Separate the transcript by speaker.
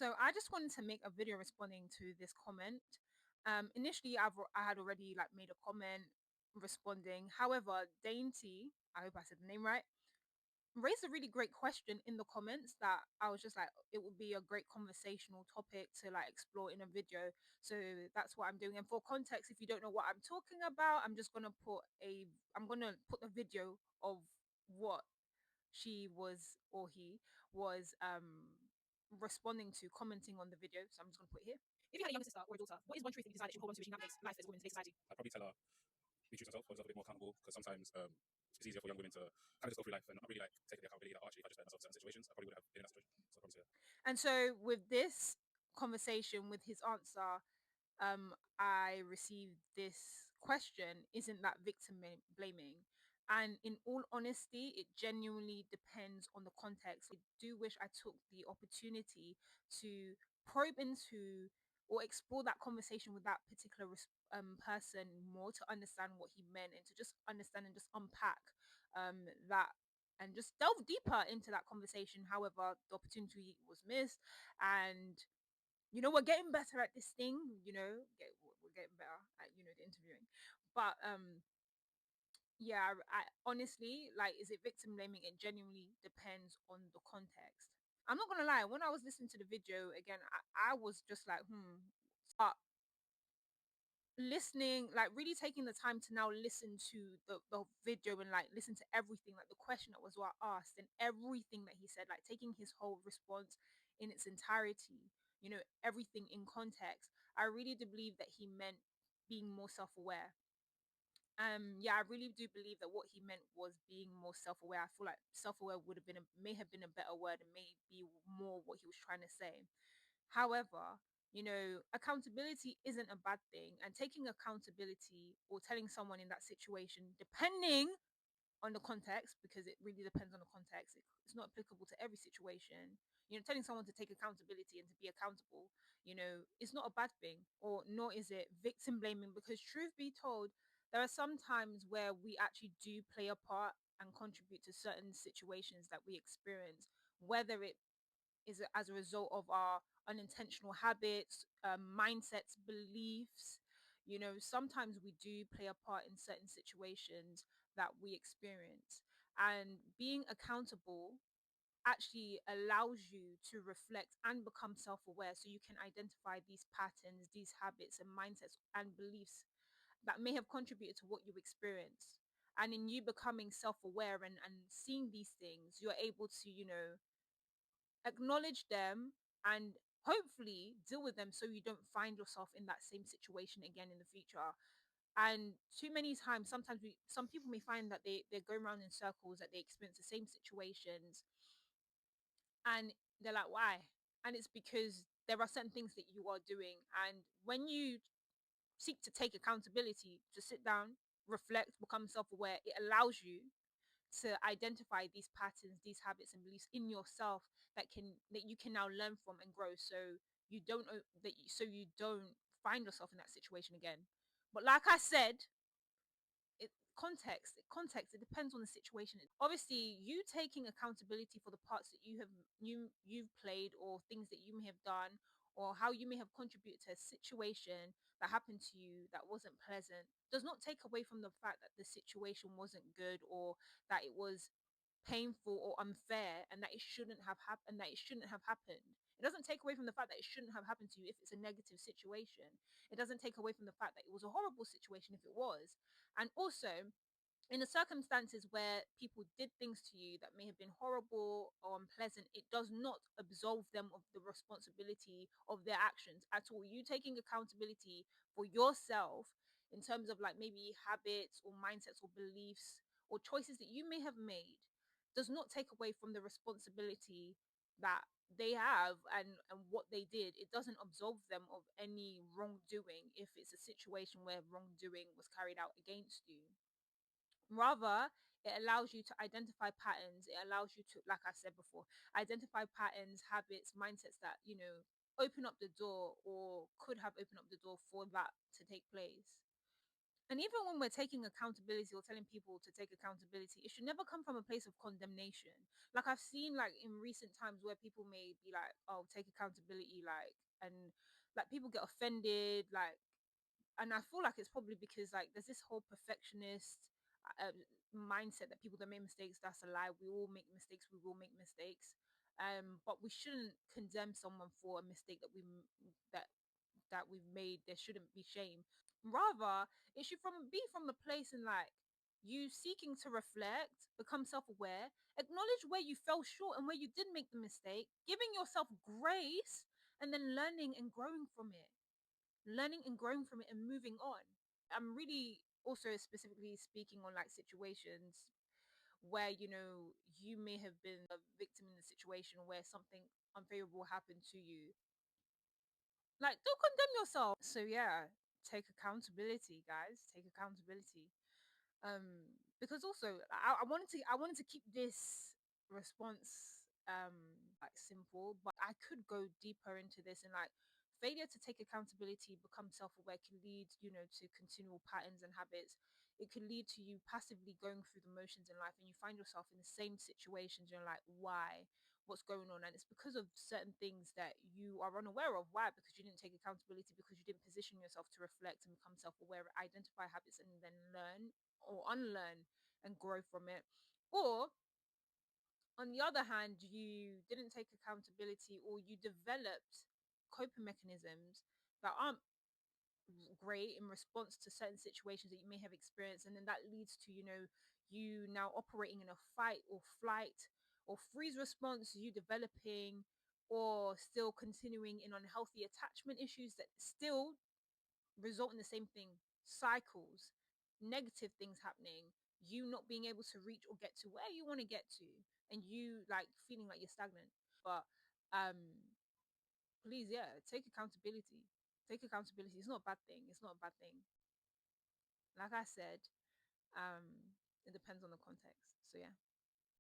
Speaker 1: So I just wanted to make a video responding to this comment. Initially, I had already like made a comment responding. However, Dainty, I hope I said the name right, raised a really great question in the comments that I was just like, it would be a great conversational topic to like explore in a video. So that's what I'm doing. And for context, if you don't know what I'm talking about, I'm gonna put the video of what she was or he was responding to, commenting on the video. So I'm just gonna put it here.
Speaker 2: If you had a younger sister or a daughter, what is one truth that you decide that she will hold on to as she navigates life as a woman in today's society?
Speaker 3: I'd probably tell her be true to herself, hold herself a bit more accountable, because sometimes it's easier for young women to kind of just go through life and not really like taking the accountability that actually if I just let myself in certain situations, I probably would have been in that situation. So I probably say that.
Speaker 1: And so with this conversation, with his answer, I received this question: isn't that blaming? And in all honesty, it genuinely depends on the context. I do wish I took the opportunity to probe into or explore that conversation with that particular person more, to understand what he meant and to just understand and just unpack that and just delve deeper into that conversation. However, the opportunity was missed, and we're getting better at this thing. We're getting better at the interviewing. But yeah, I honestly, like, is it victim blaming? It genuinely depends on the context. I'm not gonna lie, when I was listening to the video again, I was just like, but listening, like really taking the time to now listen to the video and like listen to everything, like the question that was asked and everything that he said, like taking his whole response in its entirety, everything in context. I really do believe that he meant being more self-aware. Yeah, I really do believe that what he meant was being more self-aware. I feel like self-aware may have been a better word and may be more what he was trying to say. However, accountability isn't a bad thing, and taking accountability or telling someone in that situation, depending on the context, because it really depends on the context, it's not applicable to every situation. Telling someone to take accountability and to be accountable, it's not a bad thing, or nor is it victim blaming, because truth be told, there are some times where we actually do play a part and contribute to certain situations that we experience, whether it is as a result of our unintentional habits, mindsets, beliefs. Sometimes we do play a part in certain situations that we experience. And being accountable actually allows you to reflect and become self aware, so you can identify these patterns, these habits, and mindsets and beliefs that may have contributed to what you experience. And in you becoming self aware and seeing these things, you're able to, acknowledge them and hopefully deal with them, so you don't find yourself in that same situation again in the future. And too many times, sometimes some people may find that they're going around in circles, that they experience the same situations, and they're like, why? And it's because there are certain things that you are doing, and when you seek to take accountability, to sit down, reflect, become self-aware, it allows you to identify these patterns, these habits and beliefs in yourself that you can now learn from and grow, so you don't you don't find yourself in that situation again. But like I said, it depends on the situation. Obviously, you taking accountability for the parts that you've played, or things that you may have done, or how you may have contributed to a situation that happened to you that wasn't pleasant, does not take away from the fact that the situation wasn't good, or that it was painful or unfair, and that it shouldn't have happened. It doesn't take away from the fact that it shouldn't have happened to you if it's a negative situation. It doesn't take away from the fact that it was a horrible situation if it was. And also, in the circumstances where people did things to you that may have been horrible or unpleasant, it does not absolve them of the responsibility of their actions at all. You taking accountability for yourself in terms of like maybe habits or mindsets or beliefs or choices that you may have made does not take away from the responsibility that they have, and what they did. It doesn't absolve them of any wrongdoing if it's a situation where wrongdoing was carried out against you. Rather, it allows you to identify patterns. It allows you to, like I said before, identify patterns, habits, mindsets that, open up the door, or could have opened up the door for that to take place. And even when we're taking accountability or telling people to take accountability, it should never come from a place of condemnation. Like I've seen like in recent times where people may be like, oh, take accountability, like, and like people get offended, like, and I feel like it's probably because like there's this whole perfectionist mindset that people that make mistakes, that's a lie. We all make mistakes, we will make mistakes. But we shouldn't condemn someone for a mistake that that we've made. There shouldn't be shame. Rather, it should be from the place in like you seeking to reflect, become self-aware, acknowledge where you fell short and where you did make the mistake, giving yourself grace, and then learning and growing from it. Learning and growing from it and moving on. I'm really also specifically speaking on like situations where you may have been a victim in a situation where something unfavorable happened to you. Like, don't condemn yourself. So yeah, take accountability, guys. Take accountability. Because also I wanted to keep this response like simple, but I could go deeper into this. And like, failure to take accountability, become self-aware, can lead to continual patterns and habits. It can lead to you passively going through the motions in life, and you find yourself in the same situations. You're like, why? What's going on? And it's because of certain things that you are unaware of. Why? Because you didn't take accountability, because you didn't position yourself to reflect and become self-aware, identify habits, and then learn or unlearn and grow from it. Or on the other hand, you didn't take accountability, or you developed coping mechanisms that aren't great in response to certain situations that you may have experienced, and then that leads to you now operating in a fight or flight or freeze response, you developing or still continuing in unhealthy attachment issues that still result in the same thing, cycles, negative things happening, you not being able to reach or get to where you want to get to, and you like feeling like you're stagnant. But um please, yeah, take accountability. Take accountability. It's not a bad thing. It's not a bad thing. Like I said, it depends on the context. So yeah.